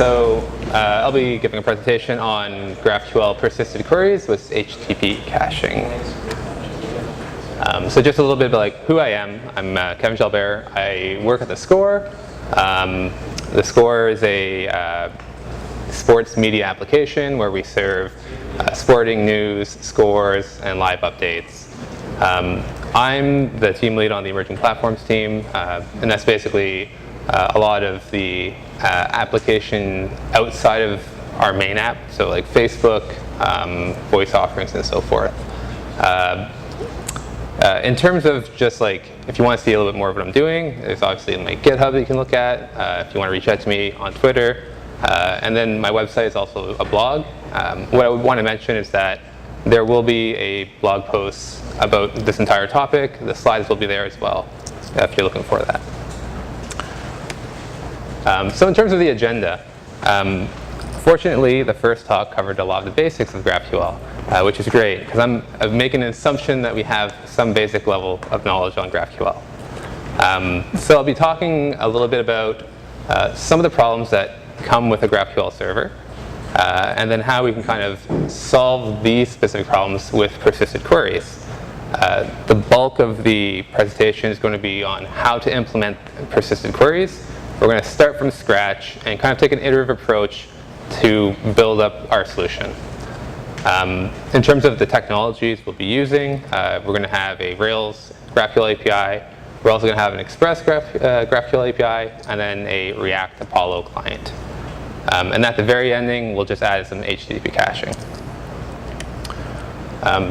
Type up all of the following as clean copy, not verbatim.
I'll be giving a presentation on GraphQL persisted queries with HTTP caching. So just a little bit about who I am. I'm Kevin Gelbert. I work at The Score. The Score is a sports media application where we serve sporting news, scores, and live updates. I'm the team lead on the emerging platforms team, and that's basically a lot of the application outside of our main app, so like Facebook, voice offerings, and so forth. In terms of just if you want to see a little bit more of what I'm doing, there's obviously my GitHub that you can look at. If you want to reach out to me on Twitter, and then my website is also a blog. What I would want to mention is that there will be a blog post about this entire topic. The slides will be there as well, if you're looking for that. So in terms of the agenda, fortunately, the first talk covered a lot of the basics of GraphQL, which is great, because I'm making an assumption that we have some basic level of knowledge on GraphQL. So I'll be talking a little bit about some of the problems that come with a GraphQL server, and then how we can kind of solve these specific problems with persisted queries. The bulk of the presentation is going to be on how to implement persisted queries. We're going to start from scratch and kind of take an iterative approach to build up our solution. In terms of the technologies we'll be using, we're going to have a Rails GraphQL API. We're also going to have an Express GraphQL API, and then a React Apollo client. And at the very ending, we'll just add some HTTP caching.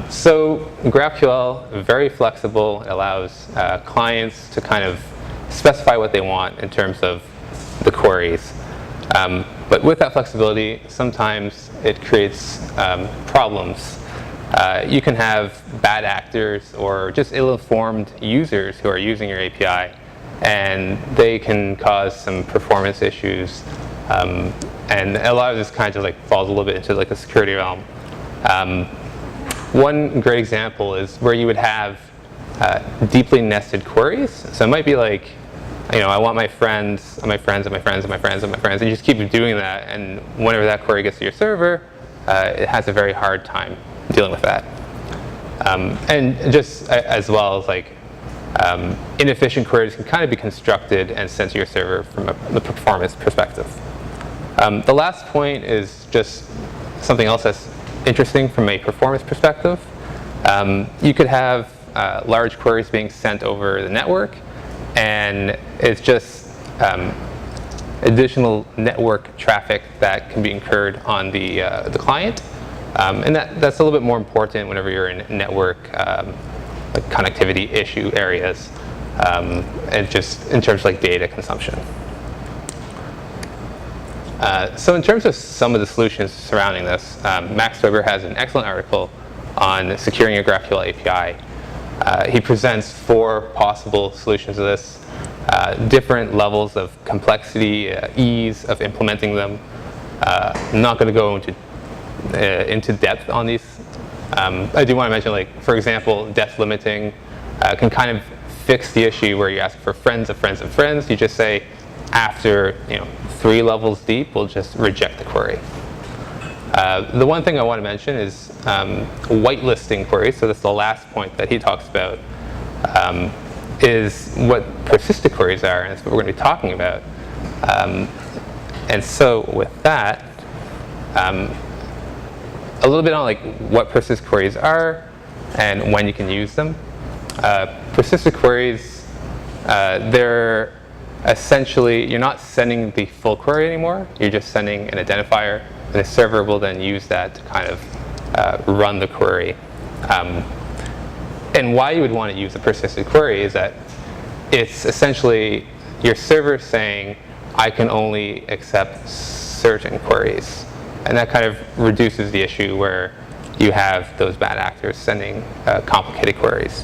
So GraphQL, very flexible. It allows clients to kind of specify what they want in terms of the queries. But with that flexibility, sometimes it creates problems. You can have bad actors or just ill-informed users who are using your API, and they can cause some performance issues. And a lot of this kind of falls a little bit into the security realm. One great example is where you would have deeply nested queries. So it might be I want my friends, and my friends, and my friends, and my friends, and my friends, and you just keep doing that. And whenever that query gets to your server, it has a very hard time dealing with that. And just as well as inefficient queries can kind of be constructed and sent to your server from the performance perspective. The last point is just something else that's interesting from a performance perspective. You could have large queries being sent over the network, and it's just additional network traffic that can be incurred on the client. And that's a little bit more important whenever you're in network connectivity issue areas, and just in terms of data consumption. So in terms of some of the solutions surrounding this, Max Weber has an excellent article on securing a GraphQL API. He presents 4 possible solutions to this, different levels of complexity, ease of implementing them. I'm not going to go into depth on these. I do want to mention, for example, depth limiting can kind of fix the issue where you ask for friends of friends of friends. You just say, after 3 levels deep, we'll just reject the query. The one thing I want to mention is whitelisting queries. So that's the last point that he talks about, is what persisted queries are, and that's what we're going to be talking about. And so with that, a little bit on what persisted queries are and when you can use them. Persisted queries, they're essentially, you're not sending the full query anymore. You're just sending an identifier, and the server will then use that to kind of run the query. And why you would want to use a persisted query is that it's essentially your server saying, I can only accept certain queries. And that kind of reduces the issue where you have those bad actors sending complicated queries.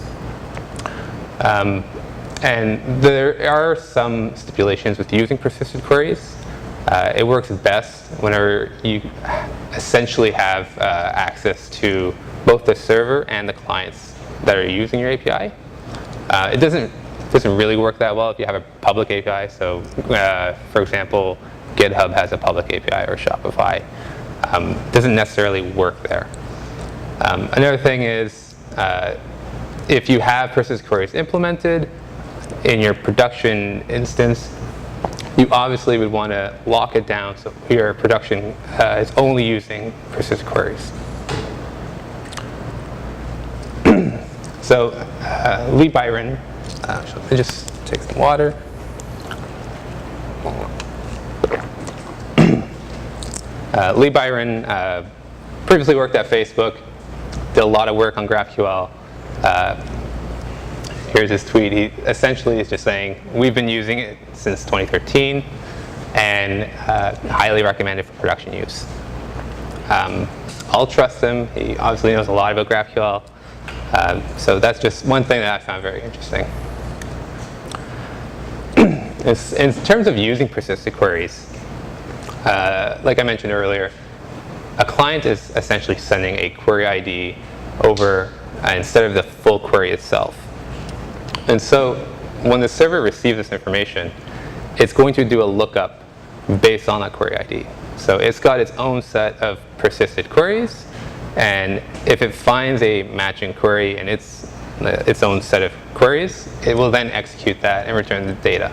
And there are some stipulations with using persisted queries. It works best whenever you essentially have access to both the server and the clients that are using your API. It doesn't doesn't really work that well if you have a public API. So, for example, GitHub has a public API, or Shopify. Doesn't necessarily work there. Another thing is, if you have persisted queries implemented in your production instance, you obviously would want to lock it down so your production is only using persisted queries. So Lee Byron, let me just take some water. Lee Byron previously worked at Facebook, did a lot of work on GraphQL. Here's his tweet. He essentially is just saying, we've been using it since 2013 and highly recommend it for production use. I'll trust him. He obviously knows a lot about GraphQL. So that's just one thing that I found very interesting. In terms of using persisted queries, like I mentioned earlier, a client is essentially sending a query ID over instead of the full query itself. And so when the server receives this information, it's going to do a lookup based on that query ID. So it's got its own set of persisted queries, and if it finds a matching query in its own set of queries, it will then execute that and return the data.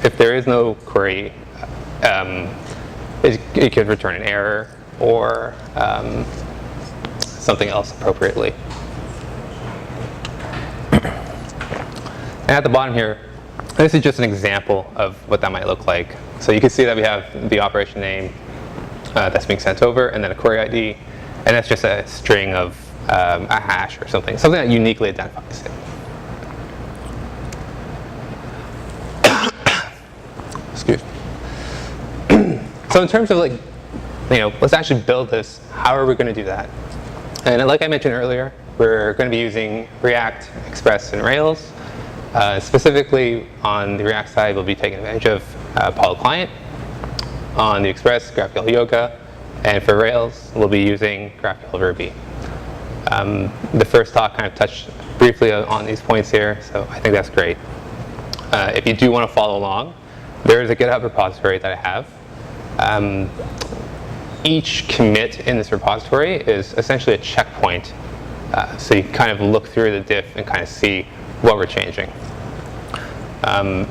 If there is no query, it could return an error or something else appropriately. And at the bottom here, this is just an example of what that might look like. So you can see that we have the operation name that's being sent over, and then a query ID, and that's just a string of a hash or something that uniquely identifies it. Excuse me. So in terms of let's actually build this. How are we going to do that? And like I mentioned earlier, we're going to be using React, Express, and Rails. Specifically on the React side, we'll be taking advantage of Apollo Client. On the Express, GraphQL Yoga. And for Rails, we'll be using GraphQL Ruby. The first talk kind of touched briefly on these points here, so I think that's great. If you do want to follow along, there is a GitHub repository that I have. Each commit in this repository is essentially a checkpoint. So you kind of look through the diff and kind of see what we're changing.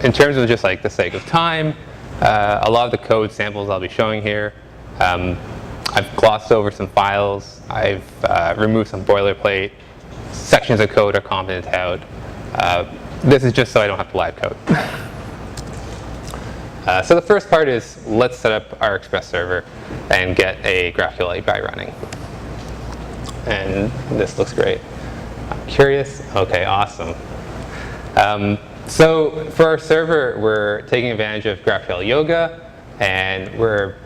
In terms of just the sake of time, a lot of the code samples I'll be showing here, I've glossed over some files, I've removed some boilerplate, sections of code are commented out. This is just so I don't have to live code. So the first part is, let's set up our Express server and get a GraphQL API running. And this looks great. I'm curious. Okay, awesome. So for our server, we're taking advantage of GraphQL Yoga, and we're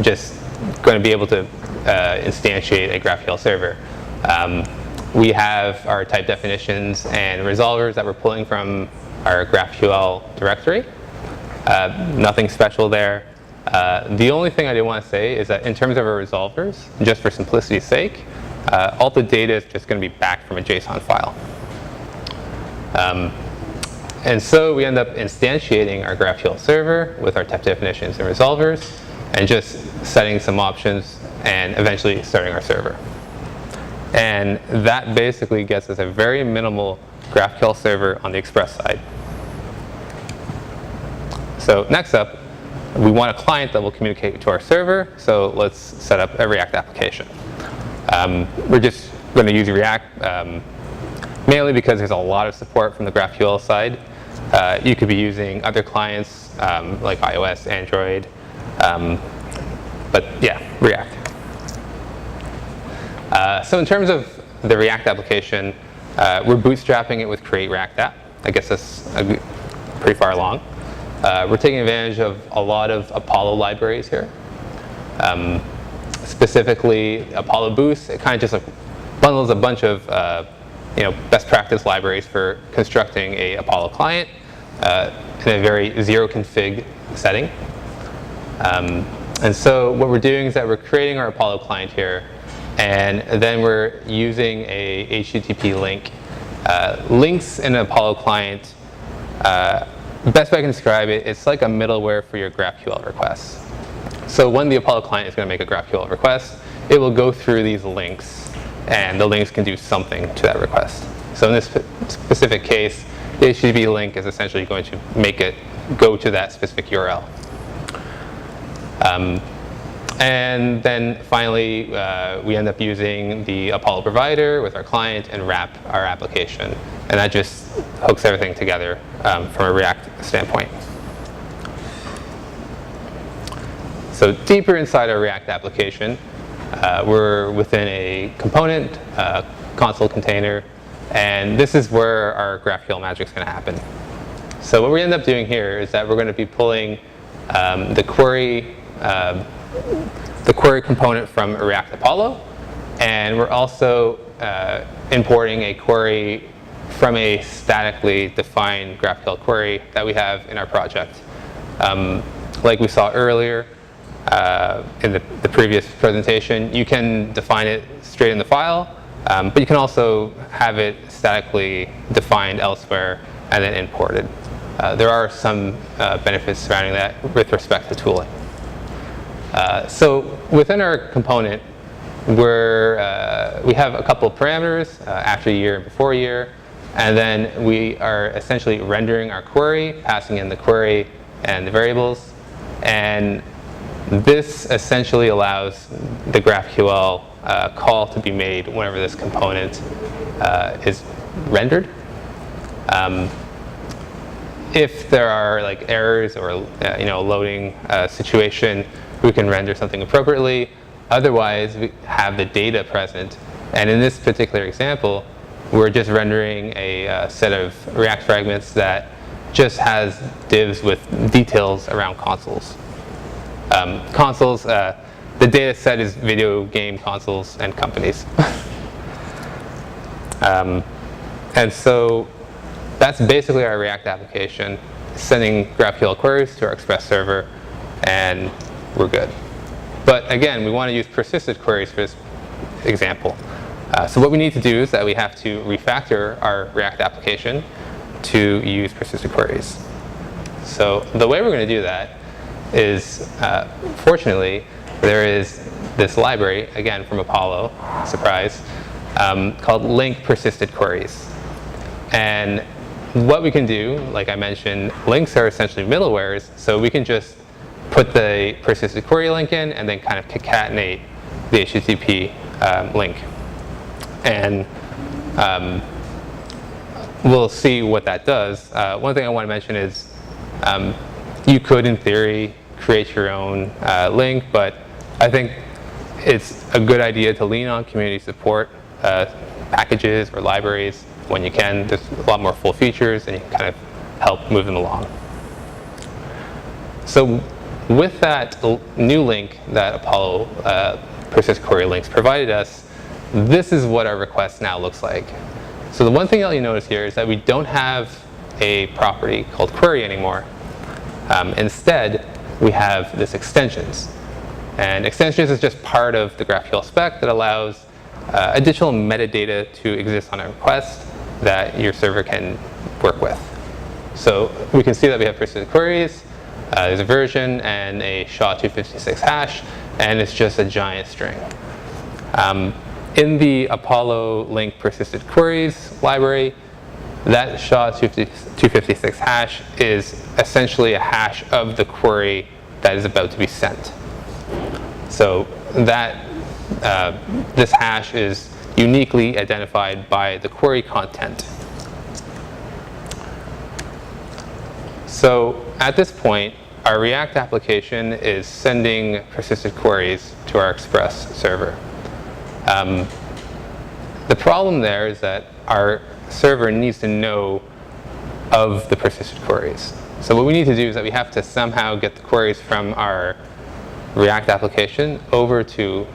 just going to be able to instantiate a GraphQL server. We have our type definitions and resolvers that we're pulling from our GraphQL directory. Nothing special there. The only thing I do want to say is that in terms of our resolvers, just for simplicity's sake, all the data is just going to be backed from a JSON file. And so we end up instantiating our GraphQL server with our type definitions and resolvers, and just setting some options and eventually starting our server. And that basically gets us a very minimal GraphQL server on the Express side. So next up, we want a client that will communicate to our server, so let's set up a React application. We're just going to use React mainly because there's a lot of support from the GraphQL side. You could be using other clients like iOS, Android, but yeah, React. So in terms of the React application, we're bootstrapping it with Create React App. I guess that's pretty far along. We're taking advantage of a lot of Apollo libraries here. Specifically, Apollo Boost, it kind of just bundles a bunch of best practice libraries for constructing a Apollo client in a very zero config setting. And so what we're doing is that we're creating our Apollo client here, and then we're using a HTTP link. Links in an Apollo client The best way I can describe it, it's like a middleware for your GraphQL requests. So when the Apollo client is going to make a GraphQL request, it will go through these links, and the links can do something to that request. So in this specific case, the HTTP link is essentially going to make it go to that specific URL. And then finally, we end up using the Apollo provider with our client and wrap our application. And that just hooks everything together from a React standpoint. So deeper inside our React application, we're within a component, console container, and this is where our GraphQL magic is going to happen. So what we end up doing here is that we're going to be pulling the query component from React Apollo, and we're also importing a query from a statically defined GraphQL query that we have in our project. Like we saw earlier in the previous presentation, you can define it straight in the file, but you can also have it statically defined elsewhere and then imported. There are some benefits surrounding that with respect to tooling. So within our component, we have a couple of parameters, after year and before year, and then we are essentially rendering our query, passing in the query and the variables, and this essentially allows the GraphQL call to be made whenever this component is rendered. If there are like errors or a loading situation, we can render something appropriately. Otherwise, we have the data present. And in this particular example, we're just rendering a set of React fragments that just has divs with details around consoles. The data set is video game consoles and companies. And so that's basically our React application, sending GraphQL queries to our Express server, and we're good. But again, we want to use persisted queries for this example. So what we need to do is that we have to refactor our React application to use persisted queries. So the way we're going to do that is, fortunately, there is this library, again from Apollo, surprise, called link persisted queries. And what we can do, like I mentioned, links are essentially middlewares, so we can just put the persisted query link in and then kind of concatenate the HTTP link. And we'll see what that does. One thing I want to mention is you could, in theory, create your own link, but I think it's a good idea to lean on community support packages or libraries when you can. There's a lot more full features, and you can kind of help move them along. So with that new link that Apollo persisted query links provided us, this is what our request now looks like. So the one thing that you notice here is that we don't have a property called query anymore. Instead, we have this extensions. And extensions is just part of the GraphQL spec that allows additional metadata to exist on a request that your server can work with. So we can see that we have persisted queries, there's a version and a SHA-256 hash, and it's just a giant string. In the Apollo link persisted queries library, that SHA-256 hash is essentially a hash of the query that is about to be sent. So that this hash is uniquely identified by the query content. So at this point, our React application is sending persisted queries to our Express server. The problem there is that our server needs to know of the persisted queries. So what we need to do is that we have to somehow get the queries from our React application over to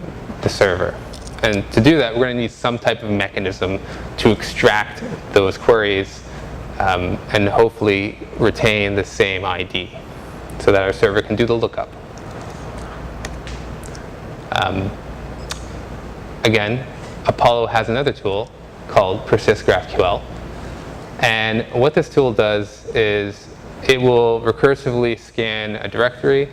the server. And to do that, we're going to need some type of mechanism to extract those queries and hopefully retain the same ID so that our server can do the lookup. Again, Apollo has another tool called persistgraphql. And what this tool does is it will recursively scan a directory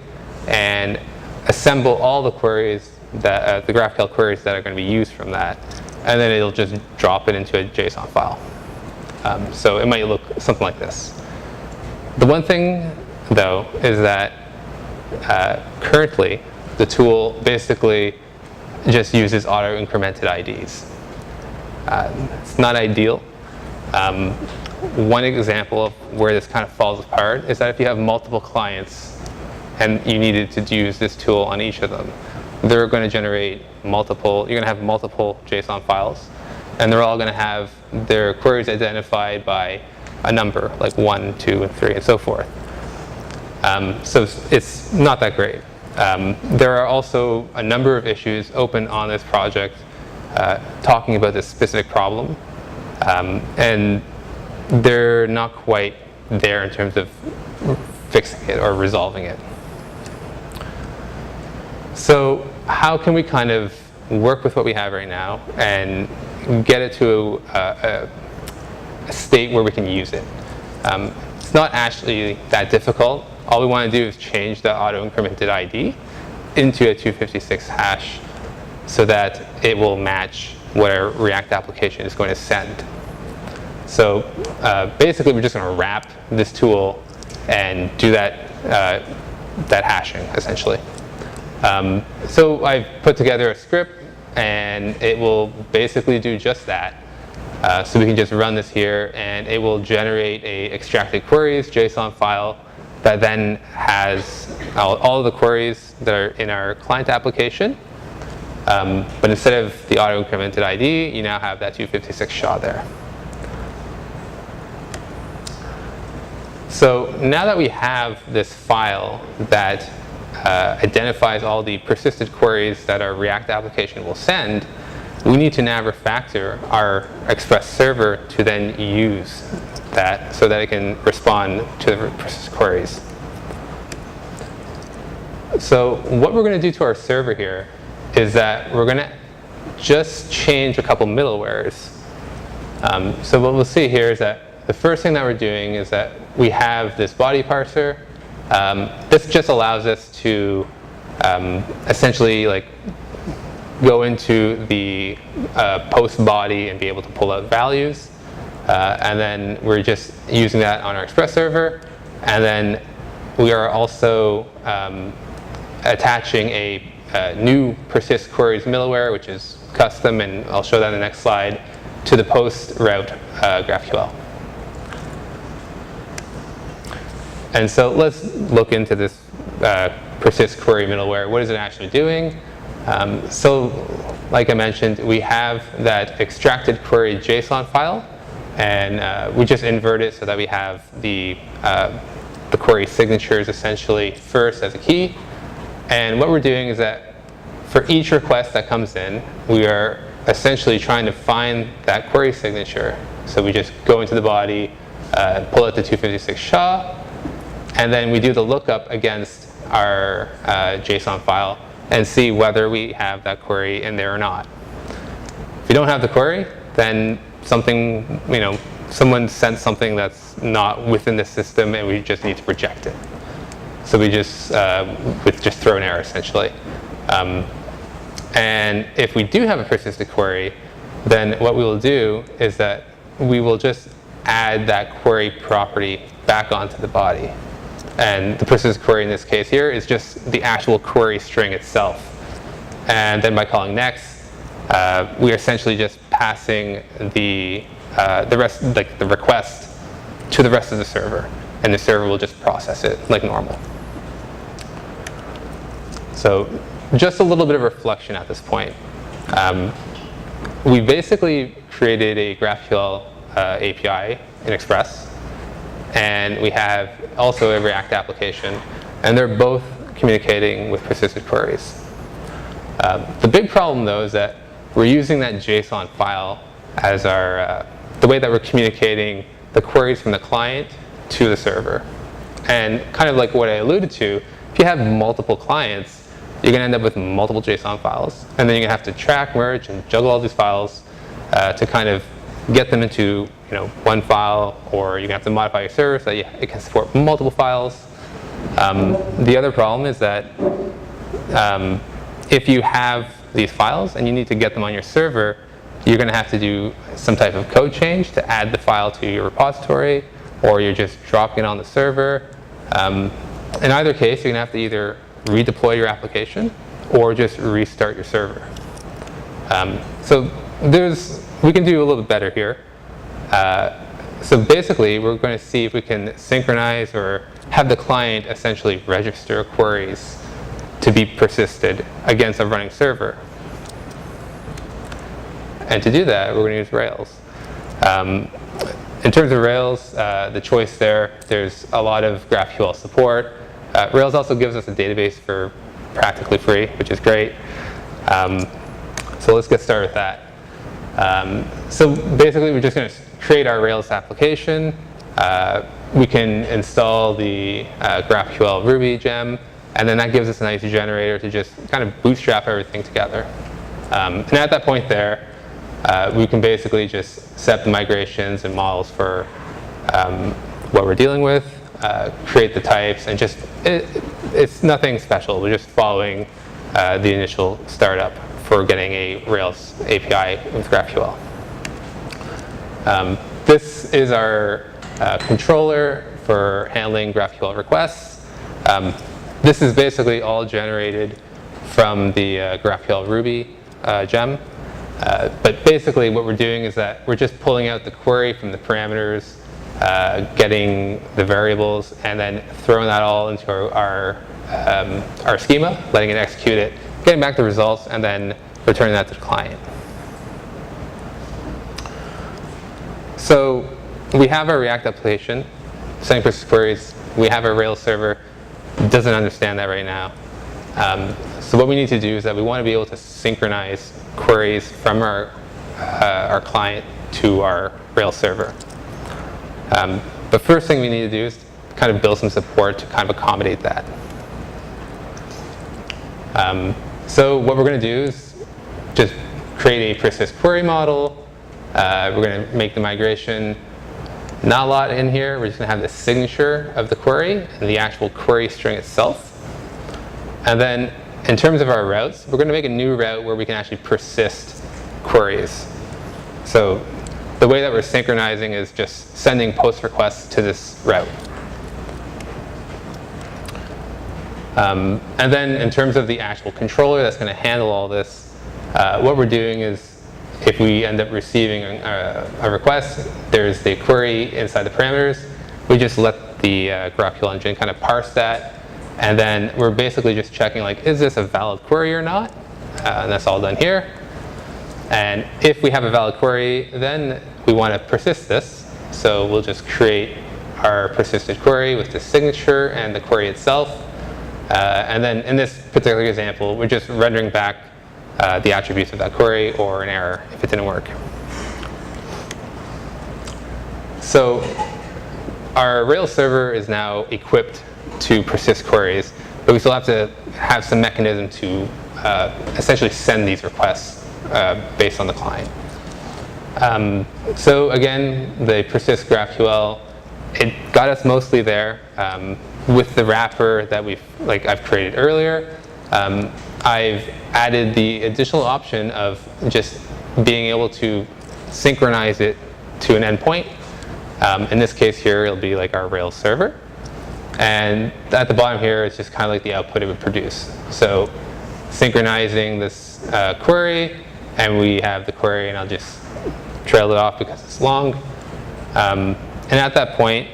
and assemble all the queries that the GraphQL queries that are going to be used from that, and then it'll just drop it into a JSON file. So it might look something like this. The one thing, though, is that currently the tool basically just uses auto-incremented IDs. It's not ideal. One example of where this kind of falls apart is that if you have multiple clients and you needed to use this tool on each of them, they're going to generate multiple, you're going to have multiple JSON files, and they're all going to have their queries identified by a number, like 1, 2, and 3, and so forth. So it's not that great. There are also a number of issues open on this project talking about this specific problem, and they're not quite there in terms of fixing it or resolving it. So how can we kind of work with what we have right now and get it to a state where we can use it? It's not actually that difficult. All we want to do is change the auto-incremented ID into a 256 hash so that it will match what our React application is going to send. So basically, we're just going to wrap this tool and do that hashing, essentially. So I've put together a script, and it will basically do just that. So we can just run this here, and it will generate a extracted queries JSON file that then has all of the queries that are in our client application. But instead of the auto-incremented ID, you now have that 256 SHA there. So now that we have this file that identifies all the persisted queries that our React application will send, we need to now refactor our Express server to then use that so that it can respond to the persisted queries. So what we're going to do to our server here is that we're going to just change a couple middlewares. So what we'll see here is that the first thing that we're doing is that we have this body parser. This just allows us to essentially go into the post body and be able to pull out values. And then we're just using that on our Express server. And then we are also attaching a new persist queries middleware, which is custom, and I'll show that in the next slide, to the post route GraphQL. And so let's look into this persist query middleware. What is it actually doing? So like I mentioned, we have that extracted query JSON file, and we just invert it so that we have the query signatures essentially first as a key. And what we're doing is that for each request that comes in, we are essentially trying to find that query signature. So we just go into the body, pull out the 256 SHA, and then we do the lookup against our JSON file and see whether we have that query in there or not. If we don't have the query, then something, someone sent something that's not within the system, and we just need to reject it. So we just throw an error essentially. And if we do have a persistent query, then what we will do is that we will just add that query property back onto the body. And the persistent query in this case here is just the actual query string itself. And then by calling next, we are essentially just passing the rest, the request, to the rest of the server, and the server will just process it like normal. So just a little bit of reflection at this point. We basically created a GraphQL API in Express, and we have also a React application, and they're both communicating with persistent queries. The big problem, though, is that we're using that JSON file as our the way that we're communicating the queries from the client to the server. And kind of like what I alluded to, if you have multiple clients, you're going to end up with multiple JSON files, and then you're going to have to track, merge, and juggle all these files to kind of get them into one file, or you're going to have to modify your server so that it can support multiple files. The other problem is that if you have these files and you need to get them on your server, you're going to have to do some type of code change to add the file to your repository, or you're just dropping it on the server. In either case, you're going to have to either redeploy your application or just restart your server. So we can do a little bit better here. So basically, we're going to see if we can synchronize or have the client essentially register queries to be persisted against a running server. And to do that, we're going to use Rails. In terms of Rails, the choice there's a lot of GraphQL support. Rails also gives us a database for practically free, which is great. So let's get started with that. So basically, we're just going to create our Rails application. We can install the GraphQL Ruby gem, and then that gives us a nice generator to just kind of bootstrap everything together. And at that point there, we can basically just set the migrations and models for what we're dealing with, create the types, and just, it's nothing special. We're just following the initial startup for getting a Rails API with GraphQL. This is our controller for handling GraphQL requests. This is basically all generated from the GraphQL Ruby gem. But basically what we're doing is that we're just pulling out the query from the parameters, getting the variables, and then throwing that all into our schema, letting it execute it, getting back the results, and then returning that to the client. So we have our React application, sending persistent queries. We have our Rails server. It doesn't understand that right now. So what we need to do is that we want to be able to synchronize queries from our client to our Rails server. But first thing we need to do is kind of build some support to kind of accommodate that. So what we're going to do is just create a persist query model. We're going to make the migration. Not a lot in here. We're just going to have the signature of the query and the actual query string itself. And then in terms of our routes, we're going to make a new route where we can actually persist queries. So the way that we're synchronizing is just sending post requests to this route. And then in terms of the actual controller that's going to handle all this, what we're doing is if we end up receiving a request, there's the query inside the parameters. We just let the GraphQL engine kind of parse that. And then we're basically just checking, like, is this a valid query or not? And that's all done here. And if we have a valid query, then we want to persist this. So we'll just create our persisted query with the signature and the query itself. And then in this particular example, we're just rendering back the attributes of that query or an error if it didn't work. So our Rails server is now equipped to persist queries, but we still have to have some mechanism to essentially send these requests based on the client. So again, the persist GraphQL, it got us mostly there. With the wrapper that I've created earlier, I've added the additional option of just being able to synchronize it to an endpoint. In this case here, it'll be like our Rails server. And at the bottom here, it's just kind of like the output it would produce. So synchronizing this query, and we have the query, and I'll just trail it off because it's long. And at that point,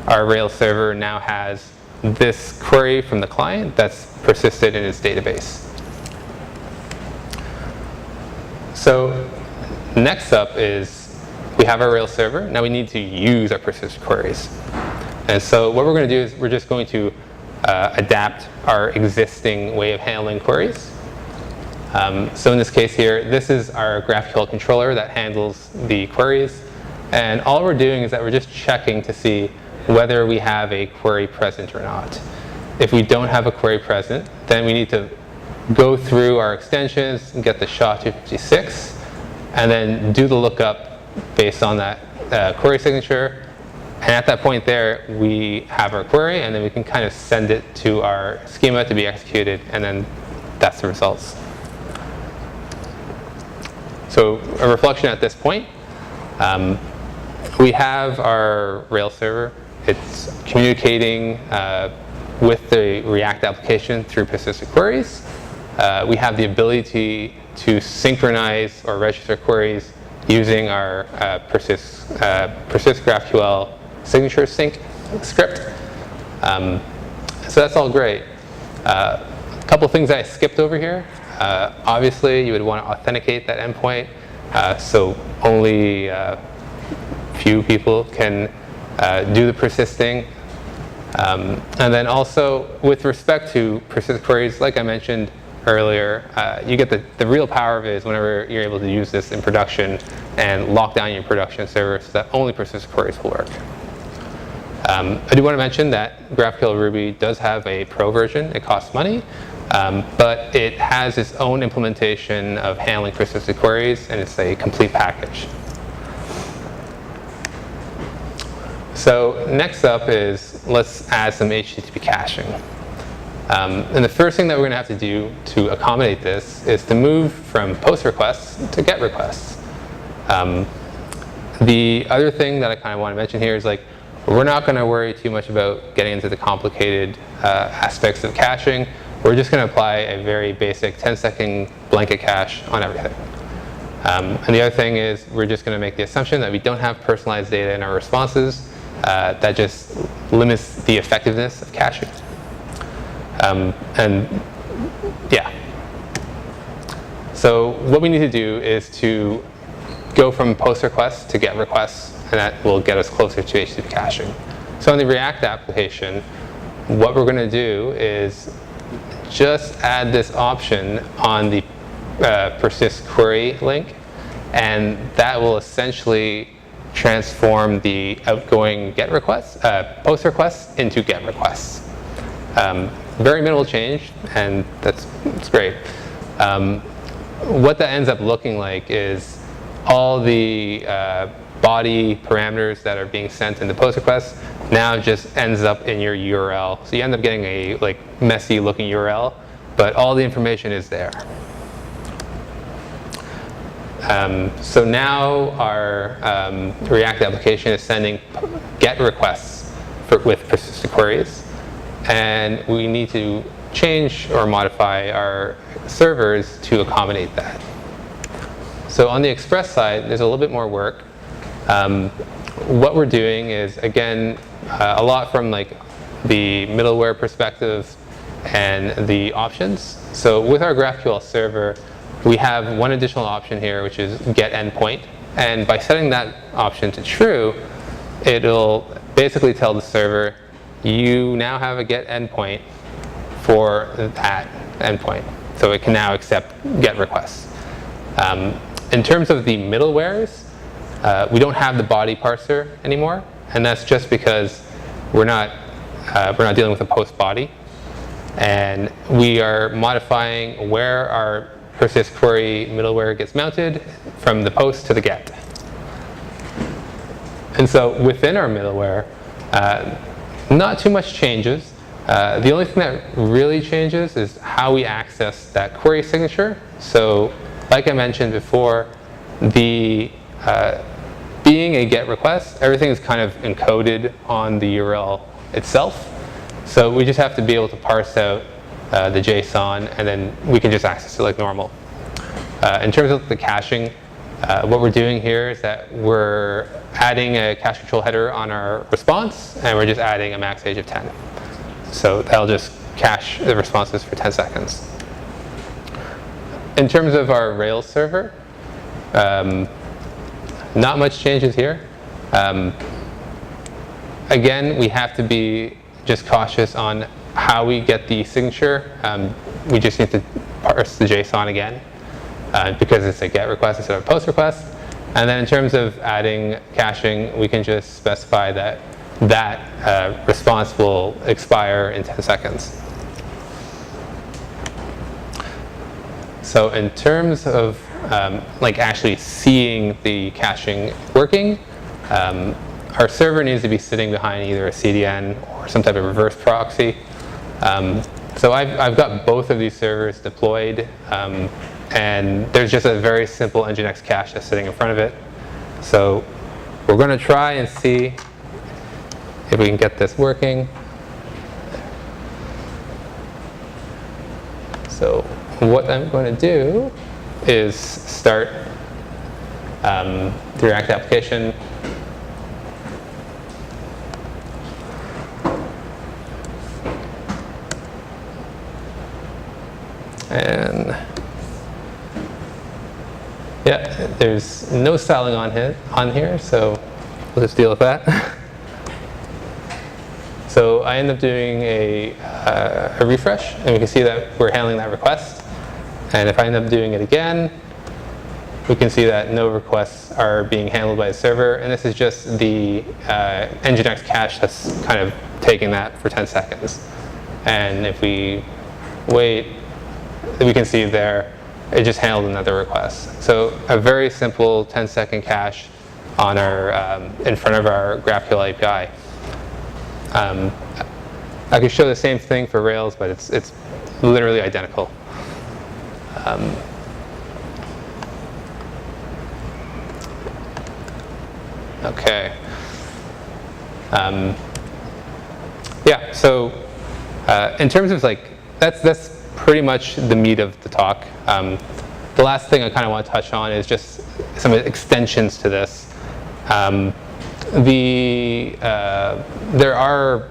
our Rails server now has this query from the client that's persisted in its database. So next up is we have our Rails server. Now we need to use our persistent queries. And so what we're going to do is we're just going to adapt our existing way of handling queries. So in this case here, this is our GraphQL controller that handles the queries. And all we're doing is that we're just checking to see whether we have a query present or not. If we don't have a query present, then we need to go through our extensions and get the SHA-256, and then do the lookup based on that query signature. And at that point there, we have our query, and then we can kind of send it to our schema to be executed, and then that's the results. So a reflection at this point. We have our Rails server. It's communicating with the React application through persisted queries. We have the ability to synchronize or register queries using our persist GraphQL signature sync script. So that's all great. A couple things I skipped over here. Obviously, you would want to authenticate that endpoint, so only few people can do the persisting. And then also, with respect to persist queries, like I mentioned earlier, you get the real power of it is whenever you're able to use this in production and lock down your production server so that only persist queries will work. I do want to mention that GraphQL Ruby does have a pro version. It costs money, but it has its own implementation of handling persisted queries, and it's a complete package. So next up is let's add some HTTP caching. And the first thing that we're going to have to do to accommodate this is to move from post requests to get requests. The other thing that I kind of want to mention here is we're not going to worry too much about getting into the complicated aspects of caching. We're just going to apply a very basic 10-second blanket cache on everything. And the other thing is we're just going to make the assumption that we don't have personalized data in our responses. That just limits the effectiveness of caching. And yeah. So what we need to do is to go from post requests to get requests, and that will get us closer to HTTP caching. So in the React application, what we're going to do is just add this option on the persist query link, and that will essentially transform the outgoing get requests, post requests into get requests. Very minimal change, and that's great. What that ends up looking like is all the body parameters that are being sent in the post request now just ends up in your URL. So you end up getting a messy looking URL, but all the information is there. So now our React application is sending GET requests with persisted queries, and we need to change or modify our servers to accommodate that. So on the Express side, there's a little bit more work. What we're doing is, again, a lot from the middleware perspective and the options. So with our GraphQL server, we have one additional option here, which is get endpoint. And by setting that option to true, it'll basically tell the server, you now have a get endpoint for that endpoint. So it can now accept get requests. In terms of the middlewares, we don't have the body parser anymore, and that's just because we're not dealing with a post body, and we are modifying where our persist query middleware gets mounted from the post to the get. And so within our middleware, not too much changes. The only thing that really changes is how we access that query signature. So like I mentioned before, the being a GET request, everything is kind of encoded on the URL itself. So we just have to be able to parse out the JSON, and then we can just access it like normal. In terms of the caching, what we're doing here is that we're adding a cache control header on our response, and we're just adding a max age of 10. So that'll just cache the responses for 10 seconds. In terms of our Rails server, not much changes here. Again, we have to be just cautious on how we get the signature. We just need to parse the JSON again because it's a GET request instead of a POST request. And then in terms of adding caching, we can just specify that that response will expire in 10 seconds. So in terms of actually seeing the caching working, our server needs to be sitting behind either a CDN or some type of reverse proxy. So I've got both of these servers deployed, and there's just a very simple Nginx cache that's sitting in front of it. So we're going to try and see if we can get this working. So what I'm going to do is start the React application. And yeah, there's no styling on here, so we'll just deal with that. So I end up doing a refresh, and we can see that we're handling that request. And if I end up doing it again, we can see that no requests are being handled by the server. And this is just the Nginx cache that's kind of taking that for 10 seconds. And if we wait, we can see there, it just handled another request. So a very simple 10-second cache on our in front of our GraphQL API. I could show the same thing for Rails, but it's literally identical. Okay. Yeah. So in terms of like that's pretty much the meat of the talk. The last thing I kind of want to touch on is just some extensions to this. There are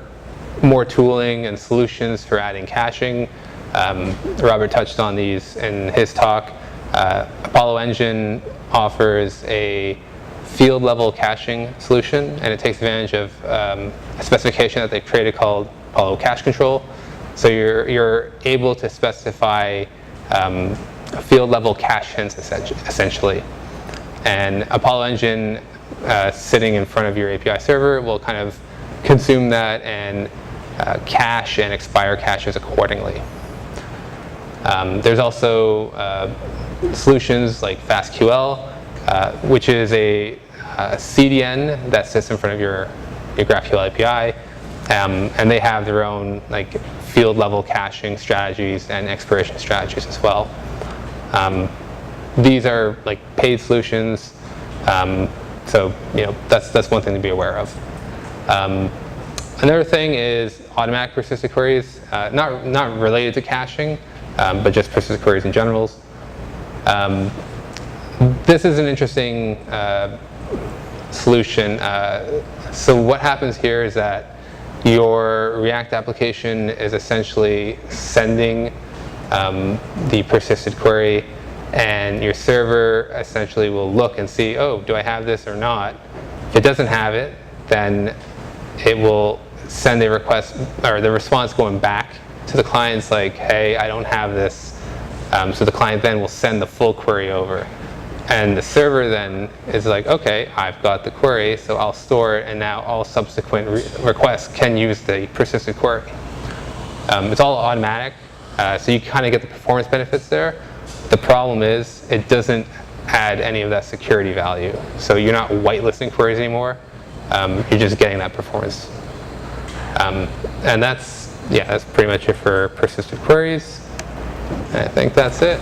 more tooling and solutions for adding caching. Robert touched on these in his talk. Apollo Engine offers a field level caching solution, and it takes advantage of a specification that they've created called Apollo Cache Control. So you're able to specify field level cache hints essentially. And Apollo Engine sitting in front of your API server will kind of consume that and cache and expire caches accordingly. There's also solutions like FastQL, which is a CDN that sits in front of your GraphQL API, and they have their own like field level caching strategies and expiration strategies as well. These are like paid solutions, so that's one thing to be aware of. Another thing is automatic persisted queries, not related to caching, but just persisted queries in general. This is an interesting solution. So what happens here is that your React application is essentially sending the persisted query, and your server essentially will look and see, oh, do I have this or not? If it doesn't have it, then it will send a request, or the response going back to the client's like, hey, I don't have this. So the client then will send the full query over. And the server then is like, okay, I've got the query, so I'll store it, and now all subsequent requests can use the persisted query. It's all automatic, so you kind of get the performance benefits there. The problem is it doesn't add any of that security value. So you're not whitelisting queries anymore. You're just getting that performance. And that's pretty much it for persisted queries. And I think that's it.